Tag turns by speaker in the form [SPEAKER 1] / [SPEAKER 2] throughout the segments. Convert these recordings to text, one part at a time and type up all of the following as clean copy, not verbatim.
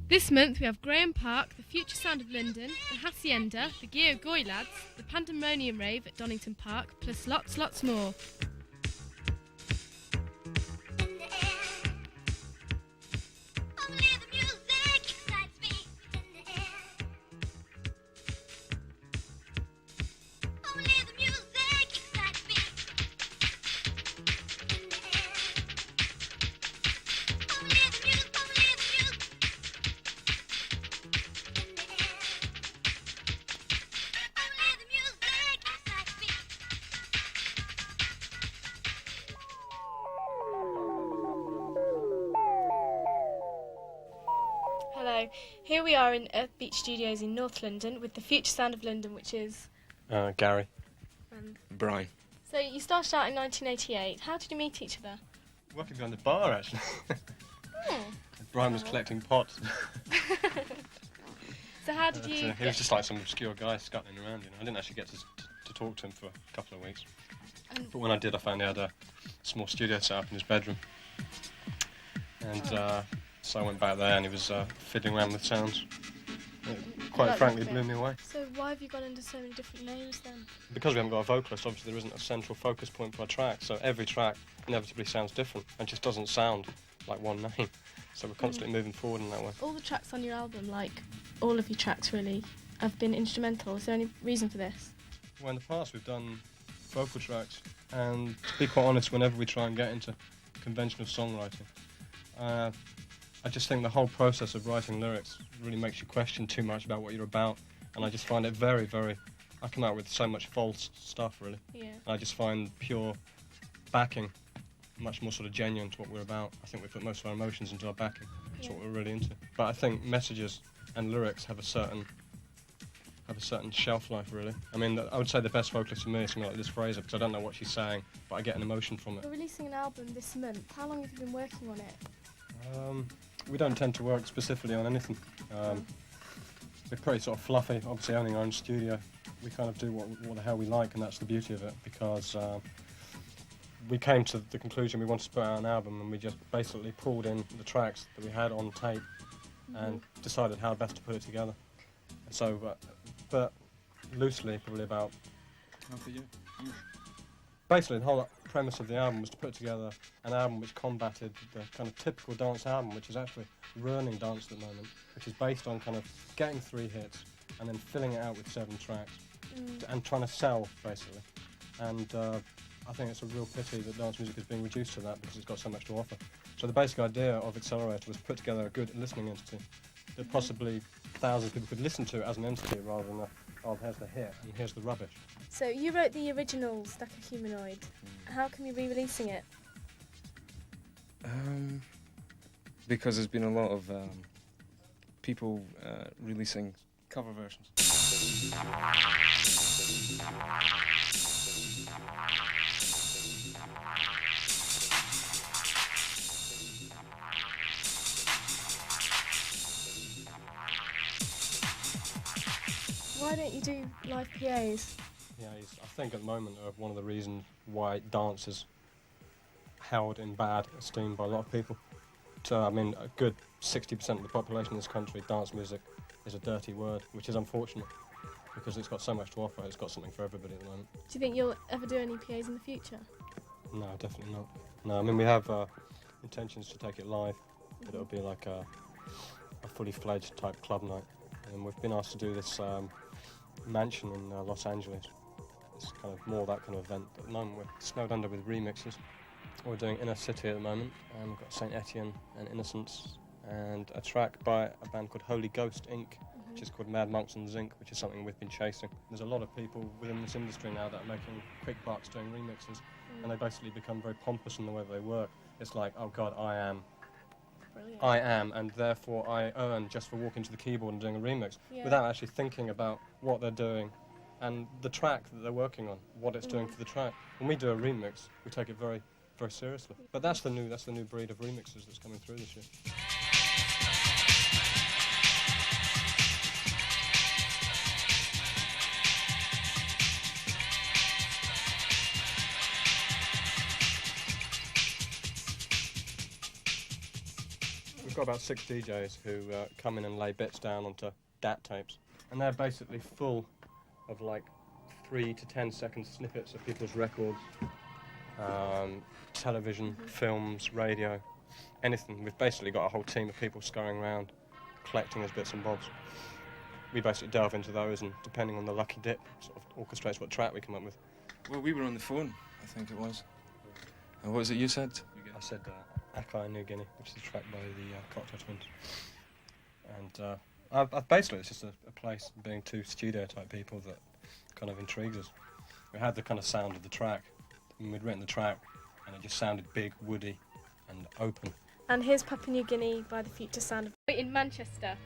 [SPEAKER 1] This month we have Graeme Park, the Future Sound of London, the Hacienda, the Gio Goi lads, the Pandemonium Rave at Donington Park, plus lots more. Hello, here we are in Earth Beach Studios in North London with the Future Sound of London, which is...
[SPEAKER 2] Gary.
[SPEAKER 1] And
[SPEAKER 2] Brian.
[SPEAKER 1] So you started out in 1988. How did you meet each other?
[SPEAKER 2] Working behind the bar, actually.
[SPEAKER 1] Oh.
[SPEAKER 2] Brian was collecting pots.
[SPEAKER 1] So how did you...
[SPEAKER 2] He was just like some obscure guy scuttling around, you know. I didn't actually get to talk to him for a couple of weeks. But when I did, I found he had a small studio set up in his bedroom. And so I went back there and he was fiddling around with sounds. It, quite frankly, blew me away.
[SPEAKER 1] So why have you gone into so many different names then?
[SPEAKER 2] Because we haven't got a vocalist, obviously there isn't a central focus point for a track, so every track inevitably sounds different and just doesn't sound like one name. So we're constantly moving forward in that way.
[SPEAKER 1] All the tracks on your album, like all of your tracks really, have been instrumental. Is there any reason for this?
[SPEAKER 2] Well, in the past we've done vocal tracks, and to be quite honest, whenever we try and get into conventional songwriting, I just think the whole process of writing lyrics really makes you question too much about what you're about, and I just find it very, I come out with so much false stuff, really.
[SPEAKER 1] Yeah.
[SPEAKER 2] I just find pure backing much more sort of genuine to what we're about. I think we put most of our emotions into our backing. That's what we're really into. But I think messages and lyrics have a certain shelf life, really. I mean, I would say the best vocalist for me is something like Liz Fraser, because I don't know what she's saying, but I get an emotion from it.
[SPEAKER 1] You're releasing an album this month. How long have you been working on it?
[SPEAKER 2] We don't tend to work specifically on anything. We're pretty sort of fluffy, obviously owning our own studio. We kind of do what the hell we like, and that's the beauty of it, because we came to the conclusion we wanted to put out an album, and we just basically pulled in the tracks that we had on tape and decided how best to put it together. So, but loosely, probably about
[SPEAKER 3] half a year.
[SPEAKER 2] Basically, the whole premise of the album was to put together an album which combated the kind of typical dance album, which is actually ruining dance at the moment, which is based on kind of getting 3 hits and then filling it out with 7 tracks and trying to sell, basically. And I think it's a real pity that dance music is being reduced to that because it's got so much to offer. So the basic idea of Accelerator was to put together a good listening entity that possibly thousands of people could listen to as an entity rather than here's the hit and here's the rubbish.
[SPEAKER 1] So you wrote the original Stack of Humanoid. How come you're re-releasing it?
[SPEAKER 3] Because there's been a lot of people releasing cover versions.
[SPEAKER 1] Why don't you do live PAs?
[SPEAKER 2] Yeah, I think at the moment one of the reasons why dance is held in bad esteem by a lot of people. So, I mean, a good 60% of the population in this country, dance music is a dirty word, which is unfortunate because it's got so much to offer. It's got something for everybody at the moment.
[SPEAKER 1] Do you think you'll ever do any PAs in the future?
[SPEAKER 2] No, definitely not. No, I mean, we have intentions to take it live, but it'll be like a fully fledged type club night. And we've been asked to do this mansion in Los Angeles. It's kind of more that kind of event. At the moment we're snowed under with remixes. We're doing Inner City at the moment, and we've got Saint Etienne and Innocence, and a track by a band called Holy Ghost Inc., which is called Mad Monks and Zinc, which is something we've been chasing. There's a lot of people within this industry now that are making quick bucks doing remixes, and they basically become very pompous in the way that they work. It's like, oh God, I am, and therefore I earn just for walking to the keyboard and doing a remix, without actually thinking about what they're doing and the track that they're working on, what it's doing for the track. When we do a remix, we take it very, very seriously. But that's the new breed of remixes that's coming through this year. got about 6 DJs who come in and lay bits down onto DAT tapes, and they're basically full of like 3 to 10 second snippets of people's records, television, films, radio, anything. We've basically got a whole team of people scurrying around collecting those bits and bobs. We basically delve into those, and depending on the lucky dip, sort of orchestrates what track we come up with.
[SPEAKER 3] Well, we were on the phone, I think it was. And what was it you said?
[SPEAKER 2] I said Akai New Guinea, which is a track by the Cocktail Twins. And basically it's just a place, being 2 studio type people, that kind of intrigues us. We had the kind of sound of the track, and we'd written the track, and it just sounded big, woody and open.
[SPEAKER 4] And here's Papua New Guinea by the Future Sound of...
[SPEAKER 1] In Manchester.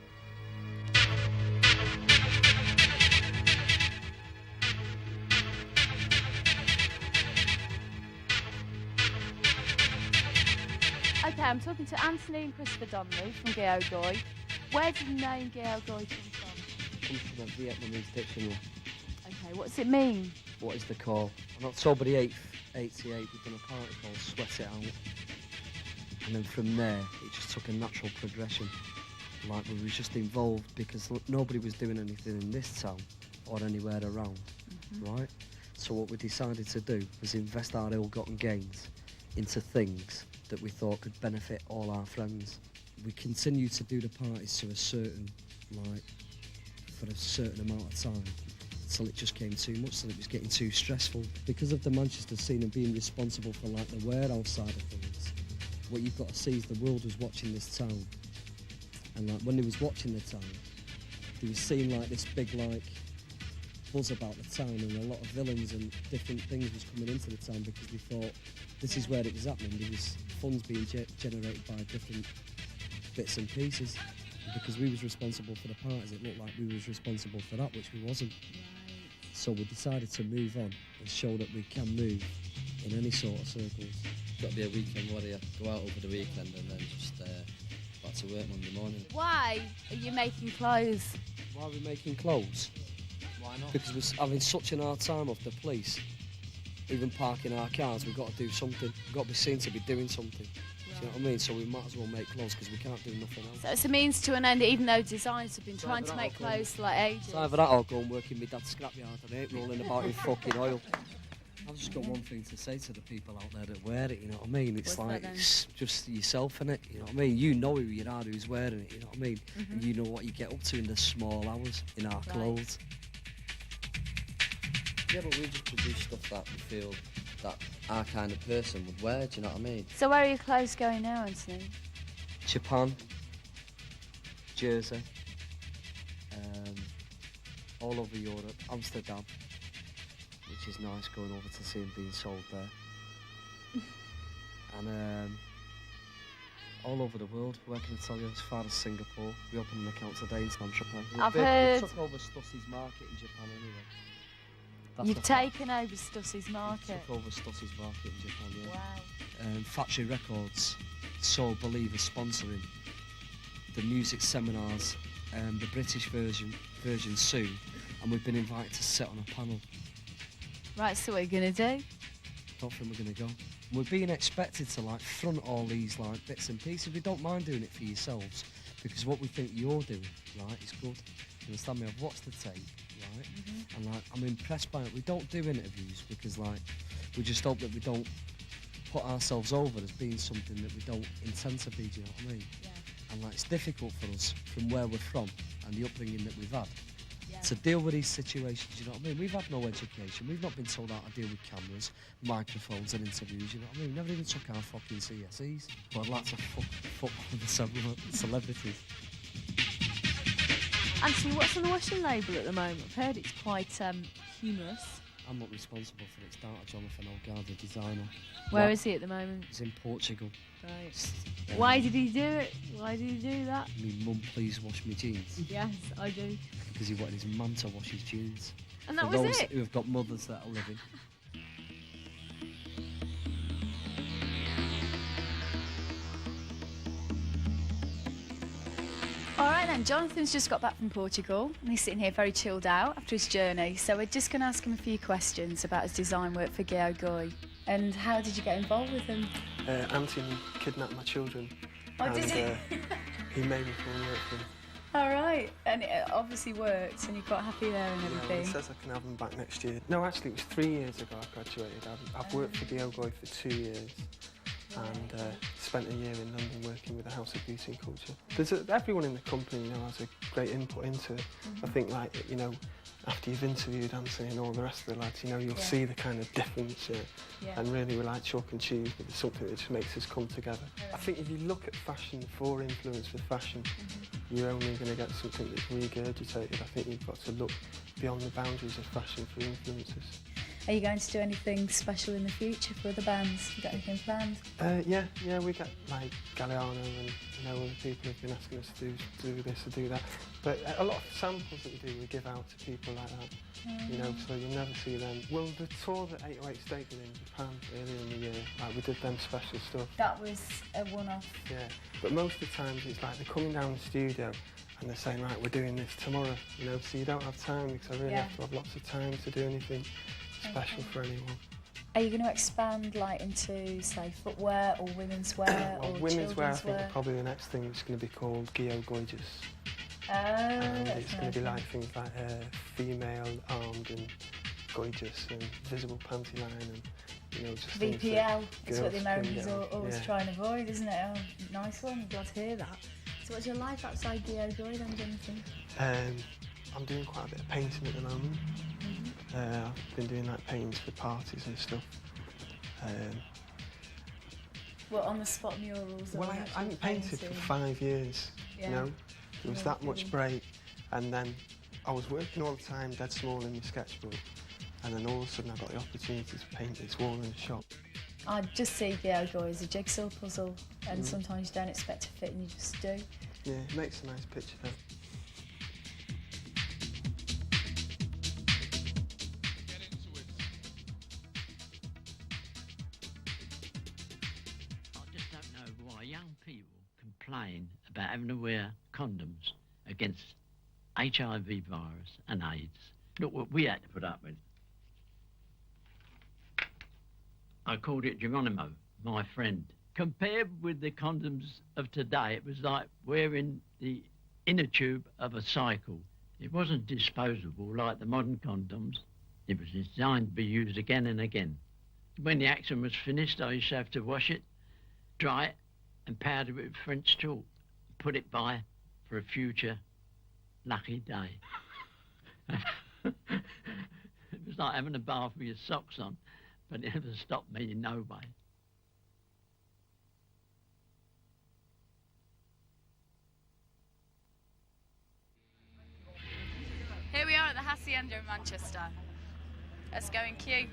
[SPEAKER 5] Okay, I'm talking to Anthony and Christopher Donnelly from Gio Goi. Where did the name Gio Goi come from?
[SPEAKER 6] It comes from a Vietnamese dictionary.
[SPEAKER 5] Okay, what does it mean?
[SPEAKER 6] What is the call? On October the 8th, 88, we've done a party called Sweat It Out. And then from there, it just took a natural progression. Like, we were just involved because nobody was doing anything in this town or anywhere around, right? So what we decided to do was invest our ill-gotten gains into things that we thought could benefit all our friends. We continued to do the parties to a certain, for a certain amount of time, until it just came too much, so it was getting too stressful. Because of the Manchester scene and being responsible for the warehouse side of things, what you've got to see is the world was watching this town. And when they was watching the town, they was seeing this big buzz about the town, and a lot of villains and different things was coming into the town because they thought this is where it was happening. There was funds being generated by different bits and pieces. And because we was responsible for the parties, it looked like we was responsible for that, which we wasn't. So we decided to move on and show that we can move in any sort of circles.
[SPEAKER 7] Got to be a weekend warrior, go out over the weekend and then just back to work Monday morning.
[SPEAKER 5] Why are you making clothes?
[SPEAKER 6] Why are we making clothes?
[SPEAKER 7] Why not?
[SPEAKER 6] Because we're having such an hard time off the police. Even parking our cars, we've got to do something. We've got to be seen to be doing something. Do you know what I mean? So we might as well make clothes because we can't do nothing else.
[SPEAKER 5] So it's a means to an end, even though designers have been trying to make clothes for ages.
[SPEAKER 6] It's either that or go and work in my dad's scrapyard and ain't rolling about in fucking oil. I've just got one thing to say to the people out there that wear it, you know what I mean? It's it's just yourself, innit? You know what I mean? You know who you are, who's wearing it, you know what I mean? And you know what you get up to in the small hours in our clothes.
[SPEAKER 7] Yeah, but we just produce stuff that we feel that our kind of person would wear, do you know what I mean?
[SPEAKER 5] So where are your clothes going now, Anthony?
[SPEAKER 6] Japan, Jersey, all over Europe, Amsterdam, which is nice going over to see them being sold there. And all over the world, where can I tell you, as far as Singapore. We opened an account today in Saint-Tropez.
[SPEAKER 5] I've heard...
[SPEAKER 6] We took over Stuss's market in Japan anyway.
[SPEAKER 5] You've taken over Stuss's market?
[SPEAKER 6] Took over Stuss's market in Japan, yeah.
[SPEAKER 5] Wow.
[SPEAKER 6] Factory Records, Soul Believer sponsoring the music seminars, the British version soon, and we've been invited to sit on a panel.
[SPEAKER 5] Right, so what are you going to do?
[SPEAKER 6] Don't think we're going to go. We're being expected to front all these bits and pieces. We don't mind doing it for yourselves because what we think you're doing, is good. You understand me? I've watched the tape, right? And I'm impressed by it. We don't do interviews because we just hope that we don't put ourselves over as being something that we don't intend to be. Do you know what I mean?
[SPEAKER 5] Yeah.
[SPEAKER 6] And it's difficult for us from where we're from and the upbringing that we've had. To deal with these situations, you know what I mean? We've had no education. We've not been told how to deal with cameras, microphones and interviews, you know what I mean? We never even took our fucking CSEs. But I'd like to fuck with the celebrities.
[SPEAKER 5] Anthony, what's on the washing label at the moment? I've heard it's quite humorous.
[SPEAKER 6] I'm not responsible for it. It's down to Jonathan O'Gara, the designer.
[SPEAKER 5] Where is he at the moment?
[SPEAKER 6] He's in Portugal.
[SPEAKER 5] Right. Why did he do it? Why did he do that?
[SPEAKER 6] Mum, please wash my jeans.
[SPEAKER 5] Yes, I do.
[SPEAKER 6] Because he wanted his mum to wash his jeans.
[SPEAKER 5] And that
[SPEAKER 6] for
[SPEAKER 5] was
[SPEAKER 6] those
[SPEAKER 5] it?
[SPEAKER 6] who have got mothers that are living.
[SPEAKER 5] All right then, Jonathan's just got back from Portugal and he's sitting here very chilled out after his journey. So we're just going to ask him a few questions about his design work for Gio Goi. And how did you get involved with him?
[SPEAKER 8] Anthony kidnapped my children.
[SPEAKER 5] Oh, did he?
[SPEAKER 8] he made me come and work for him.
[SPEAKER 5] All right, and it obviously worked, and you're quite happy there and
[SPEAKER 8] Yeah, well,
[SPEAKER 5] everything.
[SPEAKER 8] he says I can have him back next year. No, actually, it was 3 years ago I graduated. I've worked for Gio Goi for 2 years and spent a year in London working with the House of Beauty and Culture. Everyone in the company, has a great input into it. I think, after you've interviewed Anthony and all the rest of the lads, you'll see the kind of difference, and really we're like chalk and cheese, but it's something that just makes us come together. I think if you look at fashion for influence for fashion, you're only going to get something that's regurgitated. I think you've got to look beyond the boundaries of fashion for influences.
[SPEAKER 5] Are you going to do anything special in the future for other bands? You got anything planned?
[SPEAKER 8] Yeah, we get like Galliano and other people have been asking us to do this or do that. But a lot of samples that we do, we give out to people like that. So you'll never see them. Well, the tour that 808 State did in Japan earlier in the year, we did them special stuff.
[SPEAKER 5] That was a one-off.
[SPEAKER 8] Yeah, but most of the times it's like they're coming down the studio and they're saying, right, we're doing this tomorrow, so you don't have time because I really have to have lots of time to do anything special for anyone.
[SPEAKER 5] Are you going to expand into, say, footwear or women's wear or
[SPEAKER 8] women's wear, I think,
[SPEAKER 5] wear?
[SPEAKER 8] is probably the next thing. It's going to be called Gio Gorgeous.
[SPEAKER 5] And
[SPEAKER 8] it's going to be like things like female armed and gorgeous and visible panty line and just
[SPEAKER 5] VPL. That's what the
[SPEAKER 8] girls
[SPEAKER 5] Americans
[SPEAKER 8] can
[SPEAKER 5] always try and avoid, isn't it? Oh, nice one. Glad to hear that. So what's your life outside Gio Goi then, Jonathan?
[SPEAKER 8] I'm doing quite a bit of painting at the moment. I've been doing paintings for parties and stuff.
[SPEAKER 5] What, on the spot murals?
[SPEAKER 8] Well, I haven't painted for 5 years. There was that much break, and then I was working all the time, dead small in my sketchbook, and then all of a sudden I got the opportunity to paint this wall in the shop.
[SPEAKER 5] I just see Gio Goi as a jigsaw puzzle, and sometimes you don't expect to fit, and you just do.
[SPEAKER 8] Yeah, it makes a nice picture though.
[SPEAKER 9] Young people complain about having to wear condoms against HIV virus and AIDS. Look what we had to put up with. I called it Geronimo, my friend. Compared with the condoms of today, it was like wearing the inner tube of a cycle. It wasn't disposable like the modern condoms. It was designed to be used again and again. When the action was finished, I used to have to wash it, dry it, and powder it with French chalk, put it by for a future lucky day. It was like having a bath with your socks on, but it never stopped me in no way.
[SPEAKER 5] Here we are at the Hacienda in Manchester. Let's go in queue.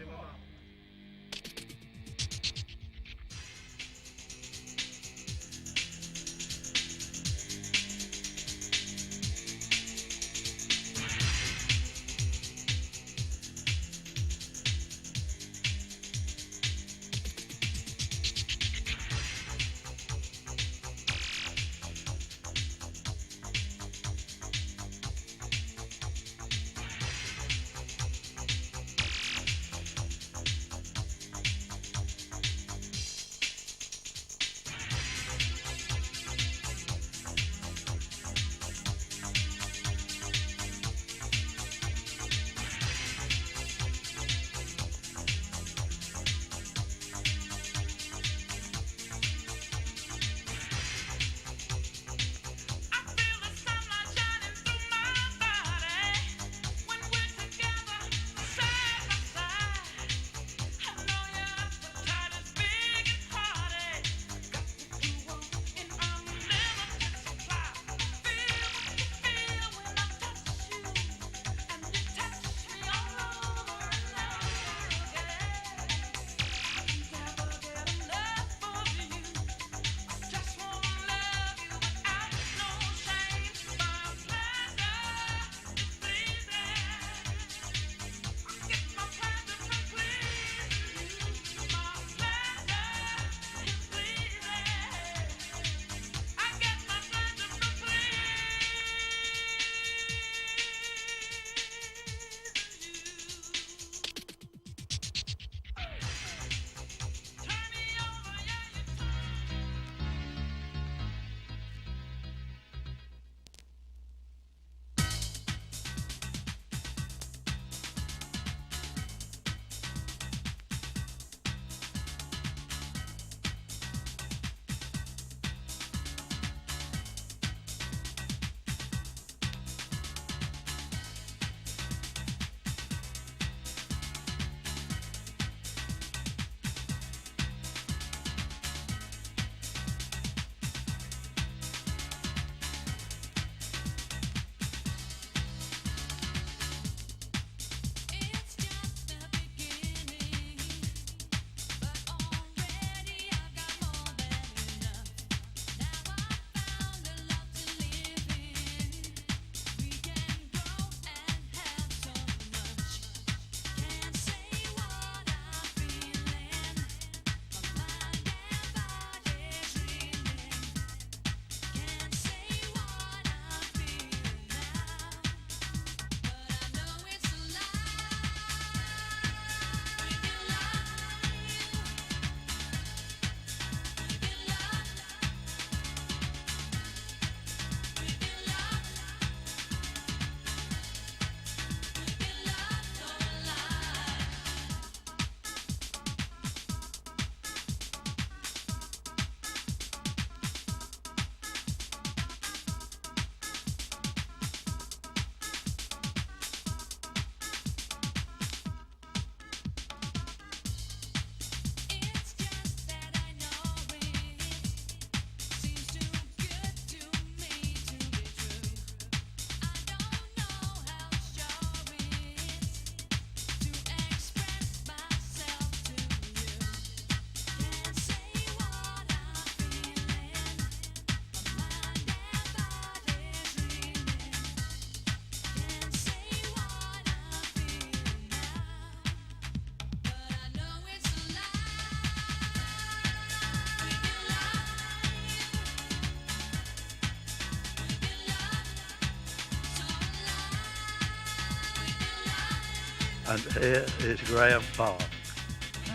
[SPEAKER 10] And here is Graeme Park.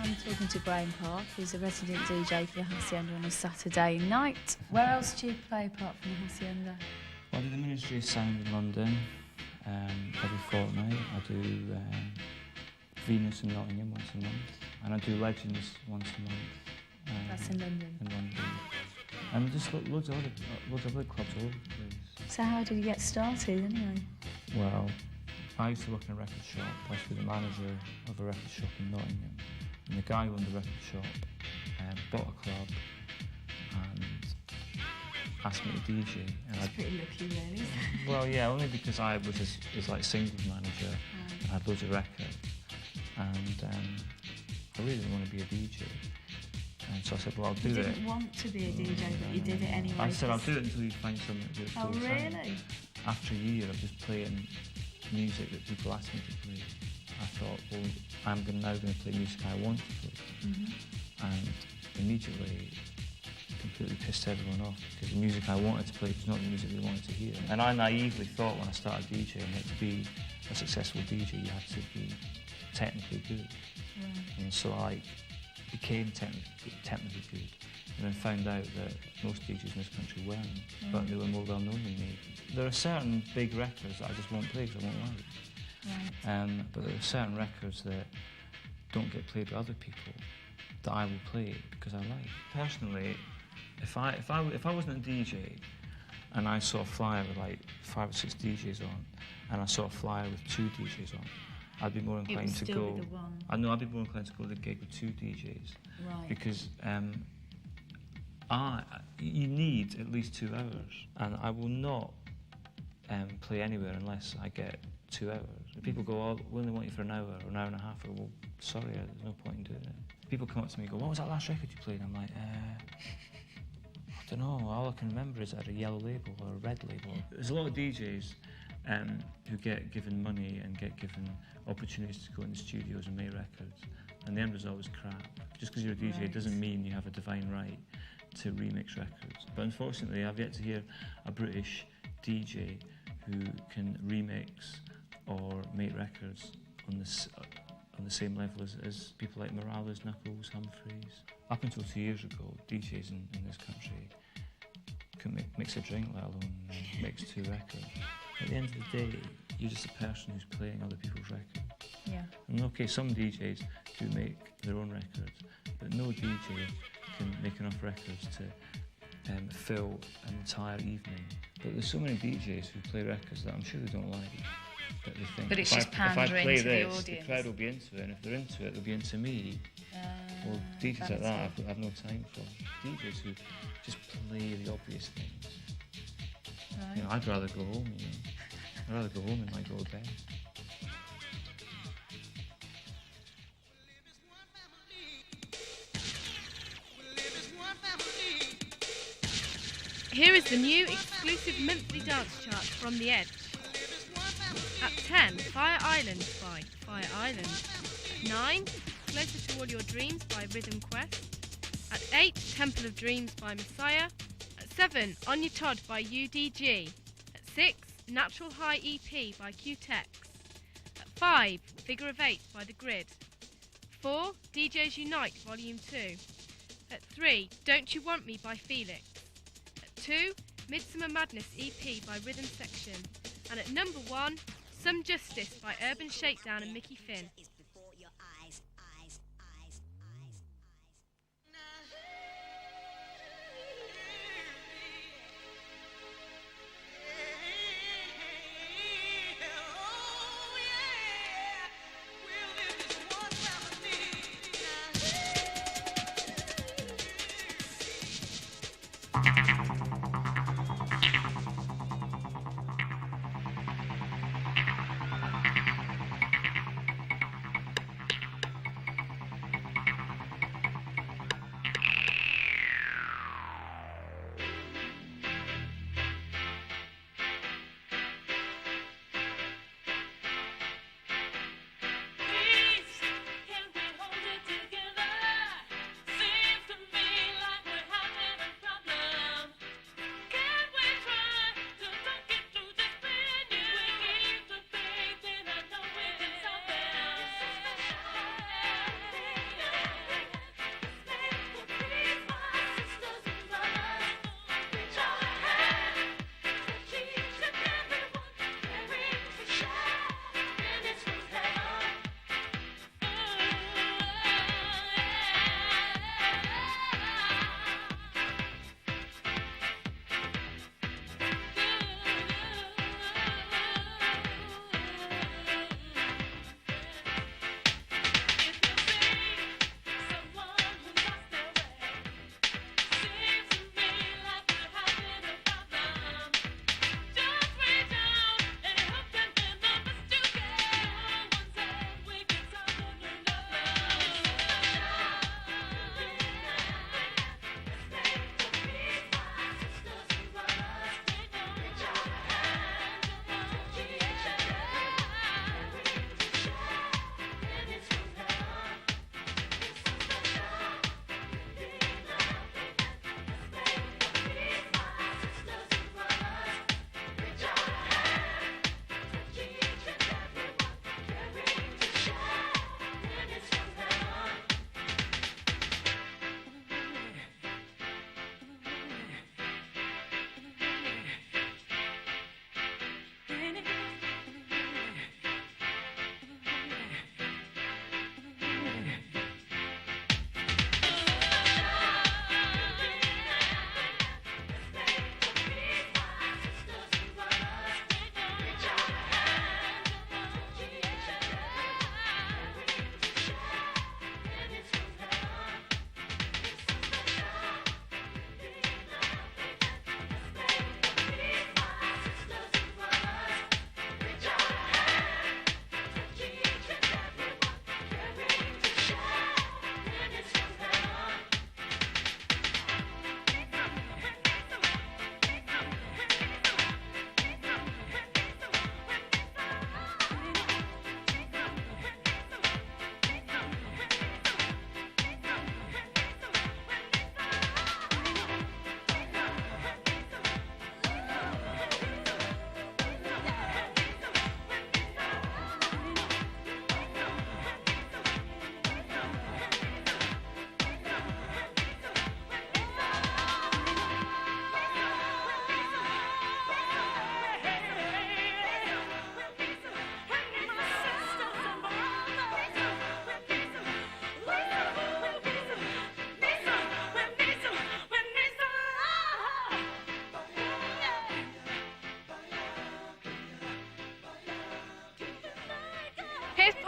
[SPEAKER 5] I'm talking to Graeme Park, who's a resident DJ for the Hacienda on a Saturday night. Where else do you play apart from the Hacienda?
[SPEAKER 11] Well, I do the Ministry of Sound in London every fortnight. I do Venus in Nottingham once a month, and I do Legends once a month.
[SPEAKER 5] That's in London.
[SPEAKER 11] In London, and just loads of other clubs all over the place.
[SPEAKER 5] So how did you get started anyway?
[SPEAKER 11] Well, I used to work in a record shop. I used to be the manager of a record shop in Nottingham, and the guy who owned the record shop bought a club and asked me to DJ. And
[SPEAKER 5] That's pretty lucky, really.
[SPEAKER 11] Well, yeah, only because I was his like singles manager.
[SPEAKER 5] Right.
[SPEAKER 11] I had loads of records, and I really didn't want to be a DJ. And so I said, well, I'll do it.
[SPEAKER 5] You didn't want to be a DJ, but you did it anyway.
[SPEAKER 11] I said, I'll do it until you find something that
[SPEAKER 5] Oh, really?
[SPEAKER 11] After a year of just playing music that people asked me to play, I thought, well, I'm now going to play music I want to play.
[SPEAKER 5] Mm-hmm.
[SPEAKER 11] And immediately completely pissed everyone off because the music I wanted to play was not the music they wanted to hear. And I naively thought when I started DJing that to be a successful DJ you had to be technically good.
[SPEAKER 5] Right.
[SPEAKER 11] And so I became technically good and then found out that most DJs in this country weren't, but they were more well known than me. There are certain big records that I just won't play because I won't like.
[SPEAKER 5] Right.
[SPEAKER 11] But there are certain records that don't get played by other people that I will play because I like. Personally, if I wasn't a DJ and I saw a flyer with like 5 or 6 DJs on, and I saw a flyer with 2 DJs on, I'd be more inclined to go. I'd be more inclined to go to the gig with 2 DJs.
[SPEAKER 5] Right.
[SPEAKER 11] Because you need at least 2 hours, and I will not play anywhere unless I get 2 hours. If people go, oh, we only want you for an hour or an hour and a half, I go, well, sorry, there's no point in doing it. People come up to me and go, what was that last record you played? I'm like, I don't know, all I can remember is at a yellow label or a red label. There's a lot of DJs who get given money and get given opportunities to go into studios and make records, and the end result is crap. Just because you're a DJ doesn't mean you have a divine right to remix records. But unfortunately, I've yet to hear a British DJ who can remix or make records on the same level as people like Morales, Knuckles, Humphreys. Up until 2 years ago, DJs in this country couldn't mix a drink, let alone mix 2 records. At the end of the day, you're just a person who's playing other people's records.
[SPEAKER 5] Yeah.
[SPEAKER 11] And okay, some DJs do make their own records, but no DJ can make enough records to fill an entire evening. But there's so many DJs who play records that I'm sure they don't like. That they think,
[SPEAKER 5] but it's
[SPEAKER 11] if I play
[SPEAKER 5] to
[SPEAKER 11] this,
[SPEAKER 5] the audience.
[SPEAKER 11] the crowd will be into it, and if they're into it, they'll be into me. Well, DJs like that I have no time for. DJs who just play the obvious things.
[SPEAKER 5] Right.
[SPEAKER 11] You know, I'd rather go home, you know. I'd rather go home and like go to bed.
[SPEAKER 1] Here is the new exclusive monthly dance chart from The Edge. At 10, Fire Island by Fire Island. At 9, Closer to All Your Dreams by Rhythm Quest. At 8, Temple of Dreams by Messiah. At 7, On Your Todd by UDG. At 6, Natural High EP by Q-Tex. At 5, Figure of 8 by The Grid. 4, DJs Unite Volume 2. At 3, Don't You Want Me by Felix. At 2, Midsummer Madness EP by Rhythm Section. And at number 1, Some Justice by Urban Shakedown and Mickey Finn.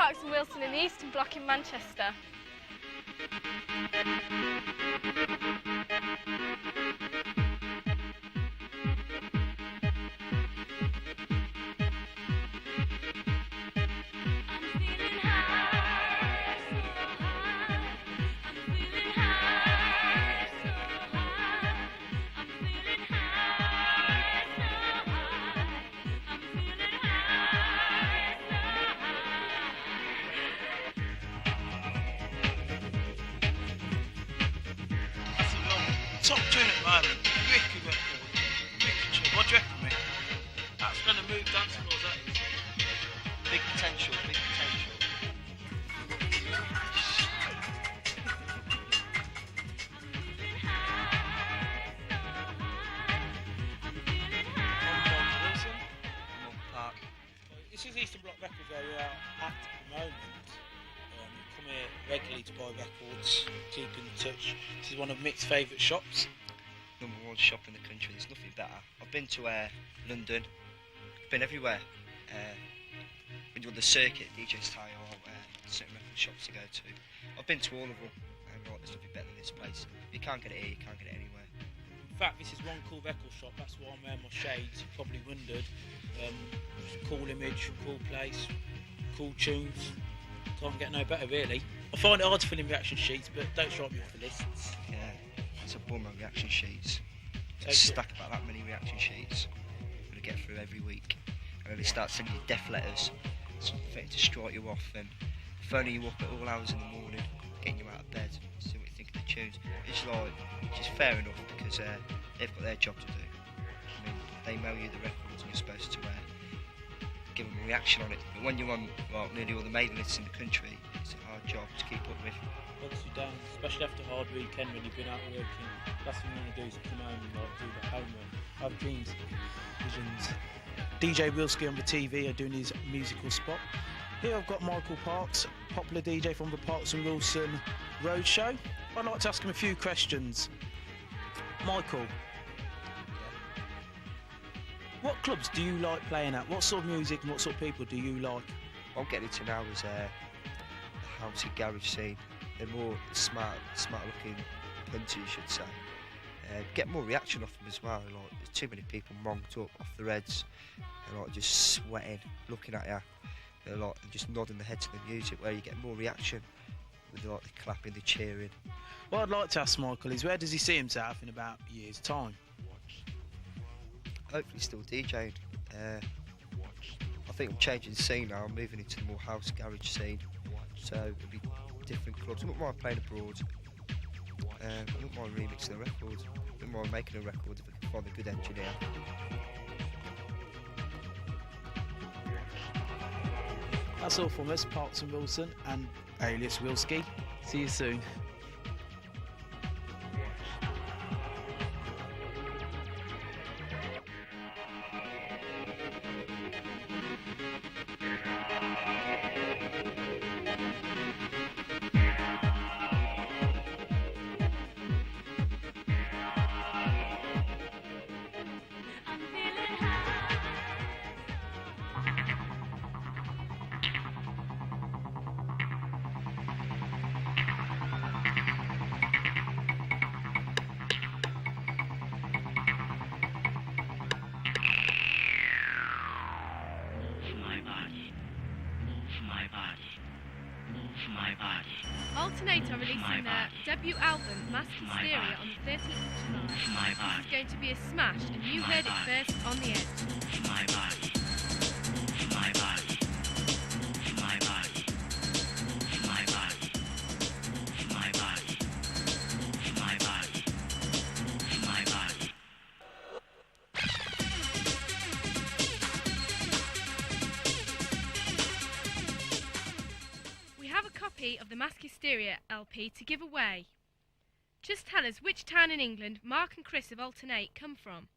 [SPEAKER 4] Parks and Wilson in the Eastern Bloc in Manchester.
[SPEAKER 12] Top tune at the moment, wicked record, wicked tune. What do you reckon, Mick? That's going to move dance floors, that is. Big potential, big potential.
[SPEAKER 13] Park. This is Eastern Bloc Records where we are at the moment. We come here regularly to buy records, keep in touch. This is one of Mick's favourite shops.
[SPEAKER 14] Number one shop in the country, there's nothing better. I've been to London, been everywhere. When you're on the circuit, DJs tell you certain record shops to go to. I've been to all of them, and there's nothing better than this place. If you can't get it here, you can't get it anywhere.
[SPEAKER 13] In fact, this is one cool record shop, that's why I'm wearing my shades, you probably wondered. Cool image, cool place, cool tunes. Can't get no better really. I find it hard to fill in reaction sheets, but don't strike me off the lists.
[SPEAKER 14] Yeah, it's a bummer, reaction sheets. Stack about that many reaction sheets. I'm going to get through every week. And then they start sending you death letters, something to strike you off, and phoning you up at all hours in the morning, getting you out of bed, see what you think of the tunes. It's like, just fair enough, because they've got their job to do. I mean, they mail you the records and you're supposed to give them a reaction on it. But when you're on nearly all the mailing lists in the country, it's a hard job to keep up with.
[SPEAKER 13] Bogs you down, especially after a hard weekend when you've been out working. Last thing you want to do is come home and do the homework. Have dreams, visions. DJ Wilski on the TV are doing his musical spot. Here I've got Michael Parks, popular DJ from the Parks and Wilson Roadshow. I'd like to ask him a few questions. Michael, what clubs do you like playing at? What sort of music and what sort of people do you like?
[SPEAKER 14] What I'm getting into now is the housey garage scene. They're more smart looking punty, you should say. Get more reaction off them as well. Like, there's too many people monged up off their heads. They're like just sweating, looking at you. They're like just nodding their head to the music, where you get more reaction with like the clapping, the cheering.
[SPEAKER 13] What I'd like to ask Michael is, where does he see himself in about a year's time?
[SPEAKER 14] Hopefully still DJing. I think I'm changing the scene now. I'm moving into the more house garage scene. So it'll be different clubs. I wouldn't mind playing abroad. I wouldn't mind remixing a record. I wouldn't mind making a record if I can find a good engineer.
[SPEAKER 13] That's all from us, Parks and Wilson and alias Wilski. See you soon.
[SPEAKER 1] Alternate are releasing their debut album, Mask Hysteria, on the 13th of July. This is going to be a smash, and you heard it first on The Edge.
[SPEAKER 15] My body. My body. My body. My body. My body. My body. My body.
[SPEAKER 1] We have a copy of the Mask Hysteria LP to give away. Just tell us which town in England Mark and Chris of Alternate come from.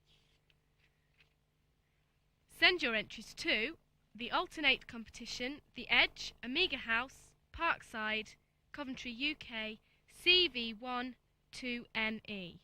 [SPEAKER 1] Send your entries to the Alternate Competition, The Edge, Amiga House, Parkside, Coventry, UK, CV1 2NE.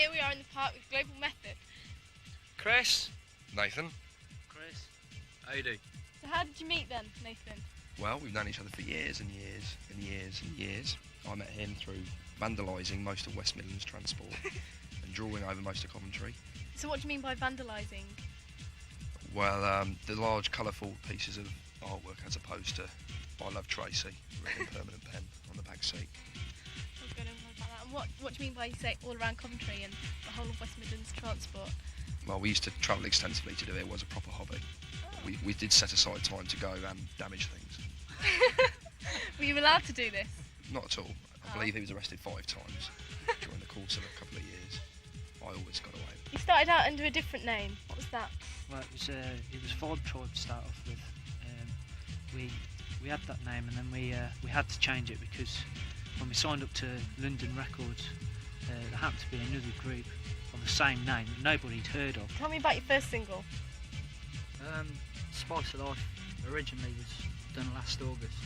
[SPEAKER 4] here we are in the park with Global Method.
[SPEAKER 16] Chris.
[SPEAKER 17] Nathan.
[SPEAKER 16] Chris. How you doing?
[SPEAKER 4] So how did you meet then, Nathan?
[SPEAKER 17] Well, we've known each other for years and years and years and years. I met him through vandalising most of West Midlands transport and drawing over most of Coventry.
[SPEAKER 4] So what do you mean by vandalising?
[SPEAKER 17] Well, the large colourful pieces of artwork as opposed to I Love Tracy, written in permanent pen on the back seat.
[SPEAKER 4] I was going to know about that. And what do you mean by you say all around Coventry and the whole of West Midlands transport?
[SPEAKER 17] Well, we used to travel extensively to do it. It was a proper hobby. We did set aside time to go and damage things.
[SPEAKER 4] Were you allowed to do this?
[SPEAKER 17] Not at all. I believe he was arrested 5 times during the course of a couple of years. I always got away.
[SPEAKER 4] You started out under a different name. What was that?
[SPEAKER 18] Well, it was Ford Tribe to start off with. We had that name, and then we had to change it because when we signed up to London Records, there happened to be another group of the same name that nobody'd heard of.
[SPEAKER 4] Tell me about your first single.
[SPEAKER 18] Spice of Life originally was done last August.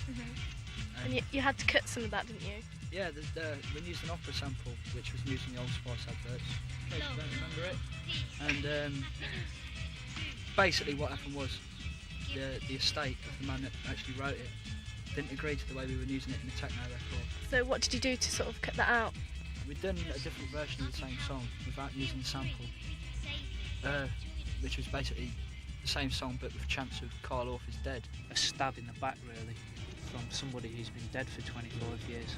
[SPEAKER 4] And you had to cut some of that, didn't you?
[SPEAKER 18] Yeah, we used an opera sample which was used in the Old Spice adverts. In case you don't remember it. And basically what happened was the estate of the man that actually wrote it didn't agree to the way we were using it in the techno record.
[SPEAKER 4] So what did you do to sort of cut that out?
[SPEAKER 18] We'd done a different version of the same song without using the sample, which was basically the same song but with chants of Carl Orff is dead. A stab in the back really from somebody who's been dead for 25 years.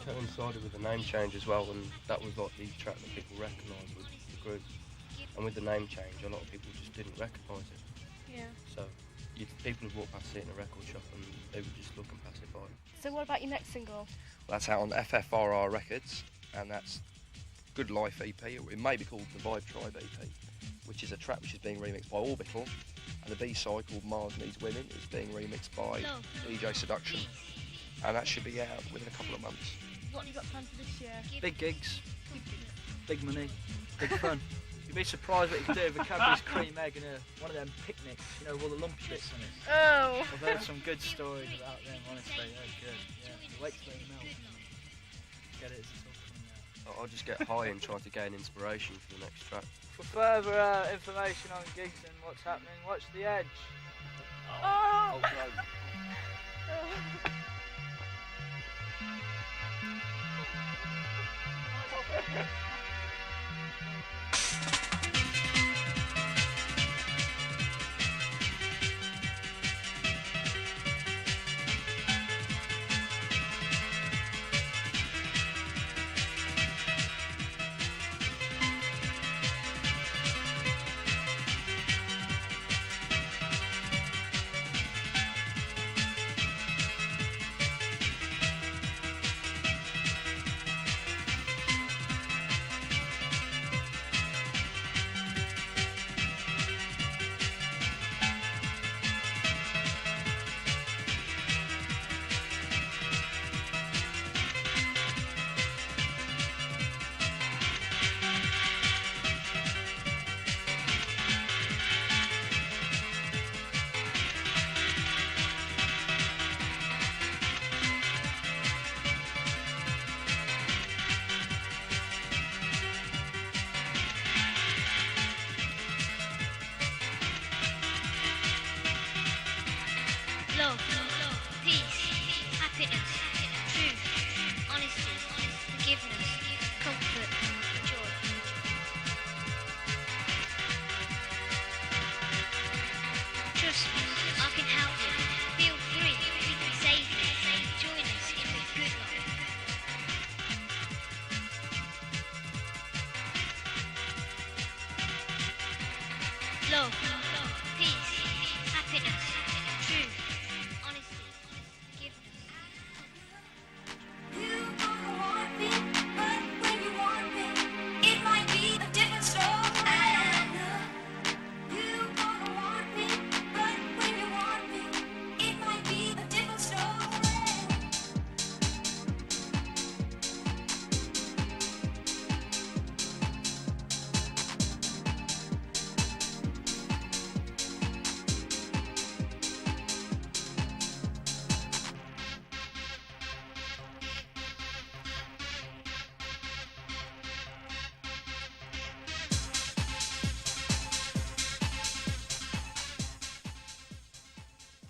[SPEAKER 2] Coincided with the name change as well, and that was like the track that people recognised with the group. And with the name change, a lot of people just didn't recognise it.
[SPEAKER 4] Yeah.
[SPEAKER 2] So people would walk past it in a record shop and they would just look and pass it by.
[SPEAKER 4] So what about your next single?
[SPEAKER 17] Well, that's out on FFRR Records, and that's Good Life EP. It may be called the Vibe Tribe EP, which is a track which is being remixed by Orbital, and the B-side called Mars Needs Women is being remixed by DJ Seduction, and that should be out within a couple of months.
[SPEAKER 4] What have you got planned for this year?
[SPEAKER 18] Big gigs, big money, big fun. You'd be surprised what you can do with a Cadbury's cream egg and one of them picnics, you know, with all the lumpy bits on it.
[SPEAKER 4] Oh!
[SPEAKER 18] I've heard some good stories about them, honestly, they're good. Yeah. Wait till they melt and get it as it's all coming out.
[SPEAKER 2] I'll just get high and try to gain inspiration for the next track.
[SPEAKER 18] For further information on gigs and what's happening, watch The Edge.
[SPEAKER 4] Oh!
[SPEAKER 15] Love, peace, happiness, truth, honesty, forgiveness, comfort, joy. Trust me, I can help you. Feel free, save me, join us in the good life. Love, peace, happiness, truth, honesty, forgiveness. You don't want me, but when you want me, it might be a different story. You don't want me, but when you want me, it might be a different story.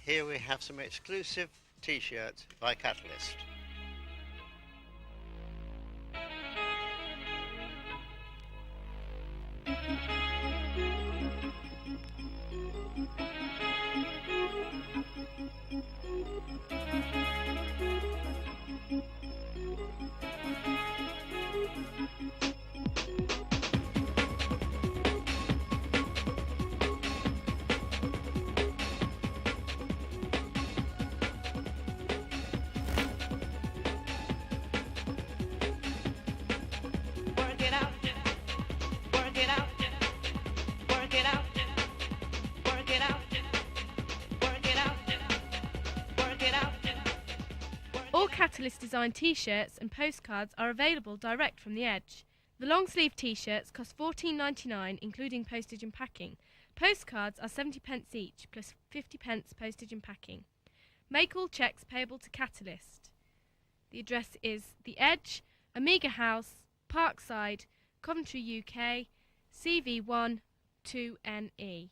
[SPEAKER 10] here we have some exclusive t-shirts by Catalyst.
[SPEAKER 1] All Catalyst designed t-shirts and postcards are available direct from the Edge. The long sleeve t-shirts cost $14.99 including postage and packing. Postcards are 70p each plus 50p postage and packing. Make all checks payable to Catalyst. The address is The Edge, Amiga House, Parkside, Coventry, UK, CV1 2NE.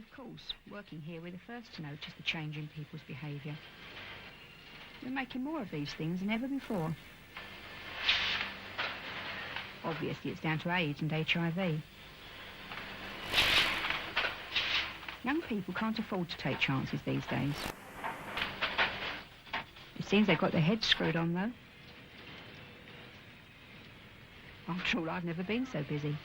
[SPEAKER 19] Of course, working here, we're the first to notice the change in people's behaviour. We're making more of these things than ever before. Obviously, it's down to AIDS and HIV. Young people can't afford to take chances these days. It seems they've got their heads screwed on, though. After all, I've never been so busy.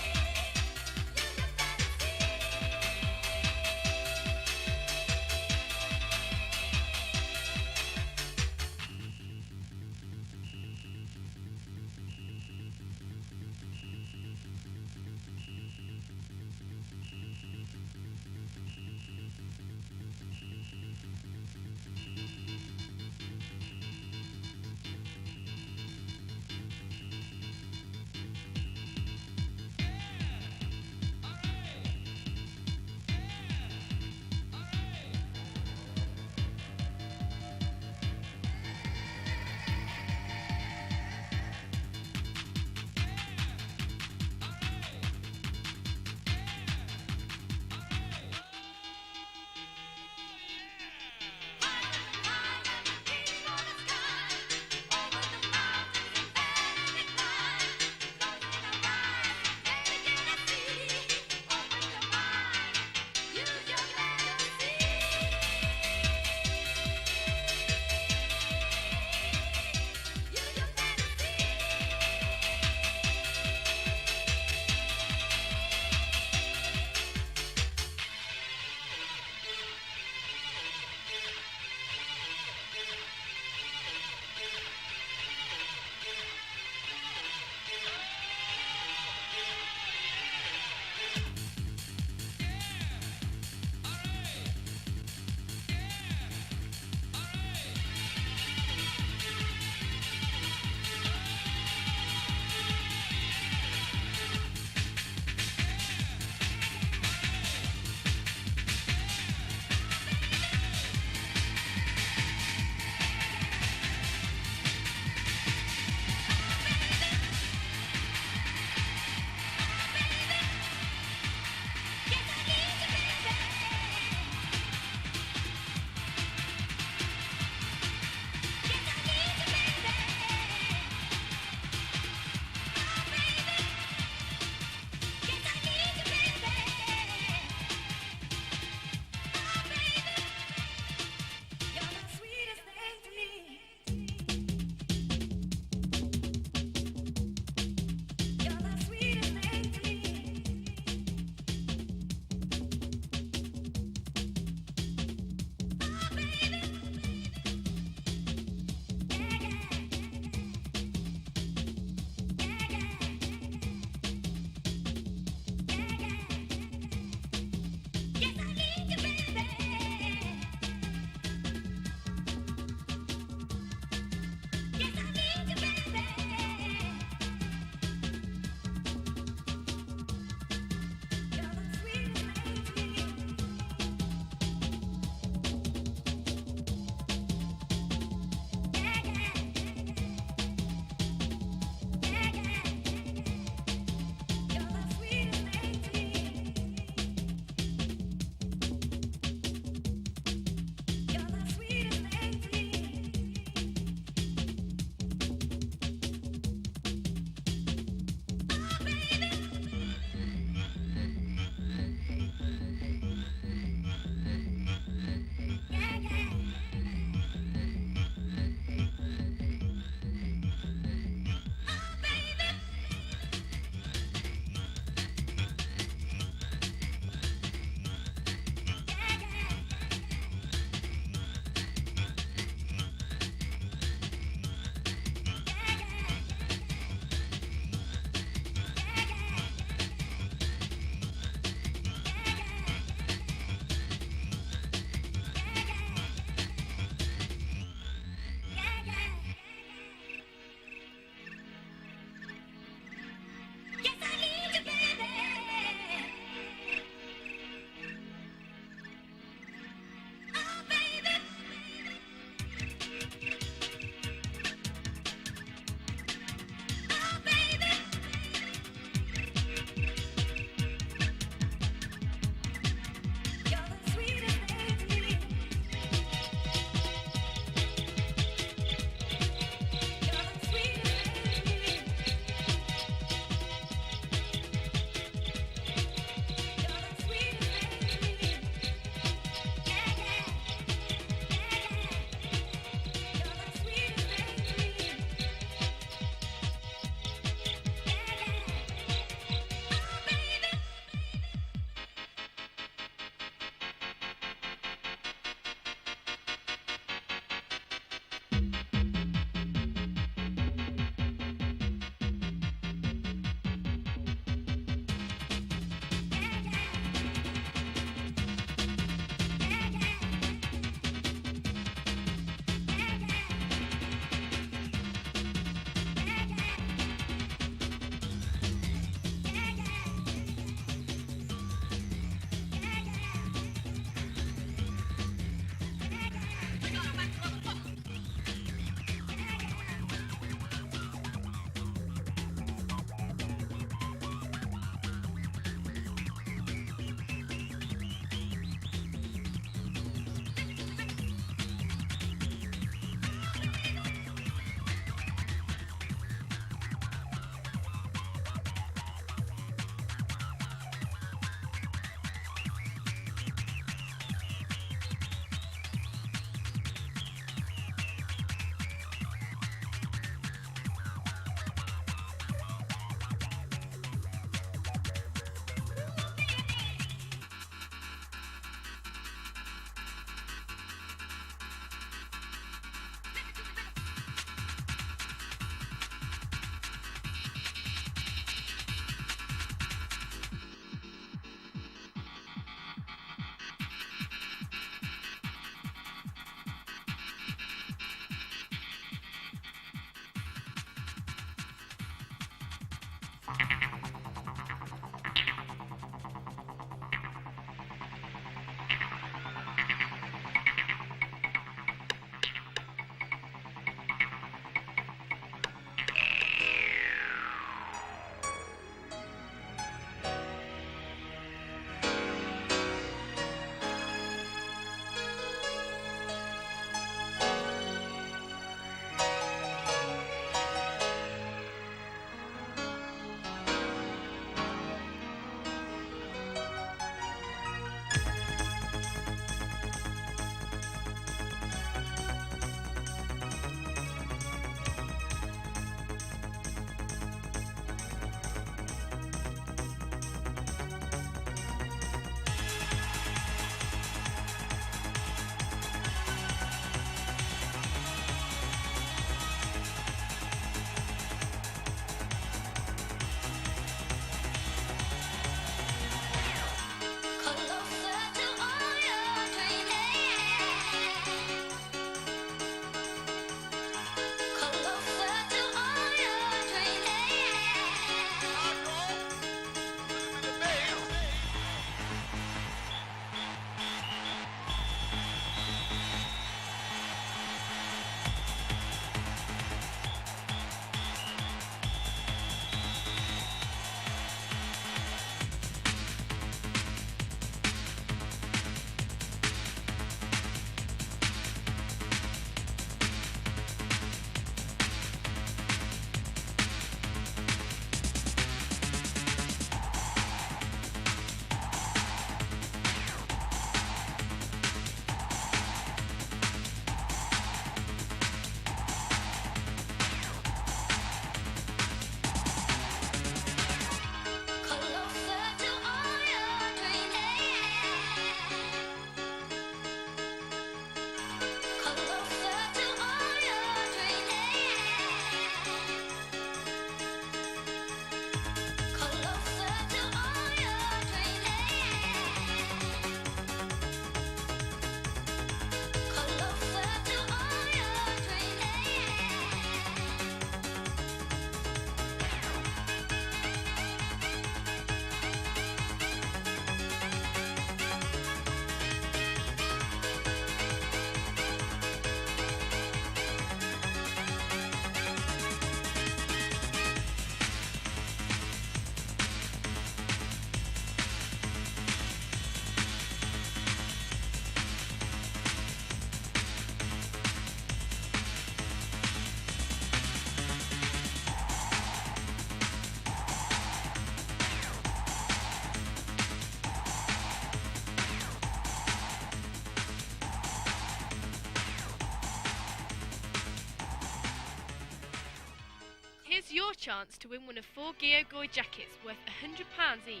[SPEAKER 1] your chance to win one of 4 Gio Goi jackets worth £100 each.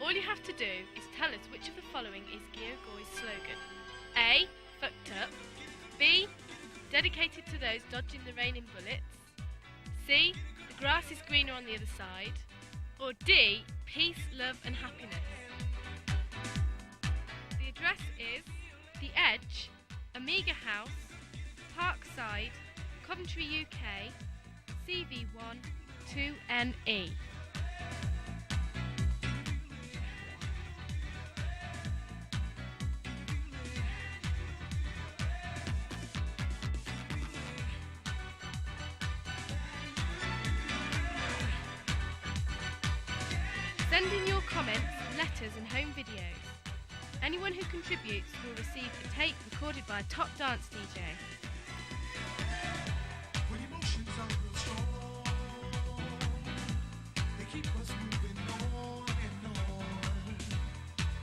[SPEAKER 1] All you have to do is tell us which of the following is Gio Goi's slogan. A. Fucked up. B. Dedicated to those dodging the raining bullets. C. The grass is greener on the other side. Or D. Peace, love and happiness. The address is The Edge, Amiga House, Parkside, Coventry, UK, CV1 2NE. Send in your comments, letters and home videos. Anyone who contributes will receive a tape recorded by a top dance DJ.
[SPEAKER 20] When emotions are real strong, they keep us moving on and on.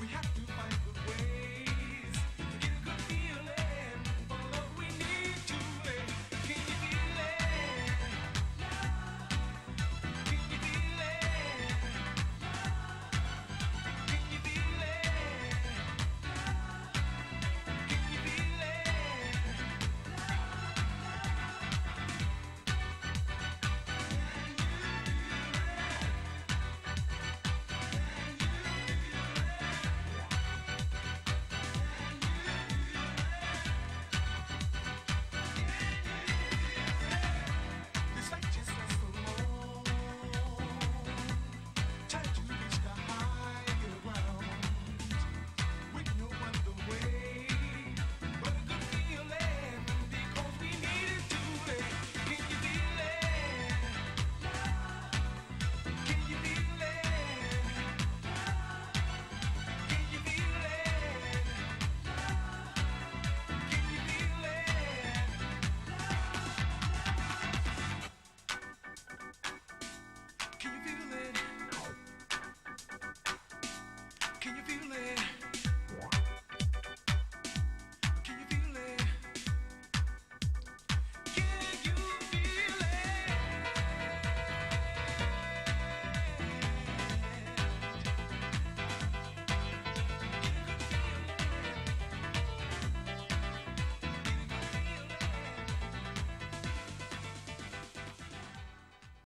[SPEAKER 20] We have to find good ways to get a good feeling. For love we need to live. Can you feel it? Can you feel it? Can you feel it? Can you feel it? This life just lasts so long. Try to reach the higher ground with no other way but a good feeling because we need it to live. Can you feel it? Can you feel it? Can you feel it? Can you feel it? Can you feel it? Can you feel it?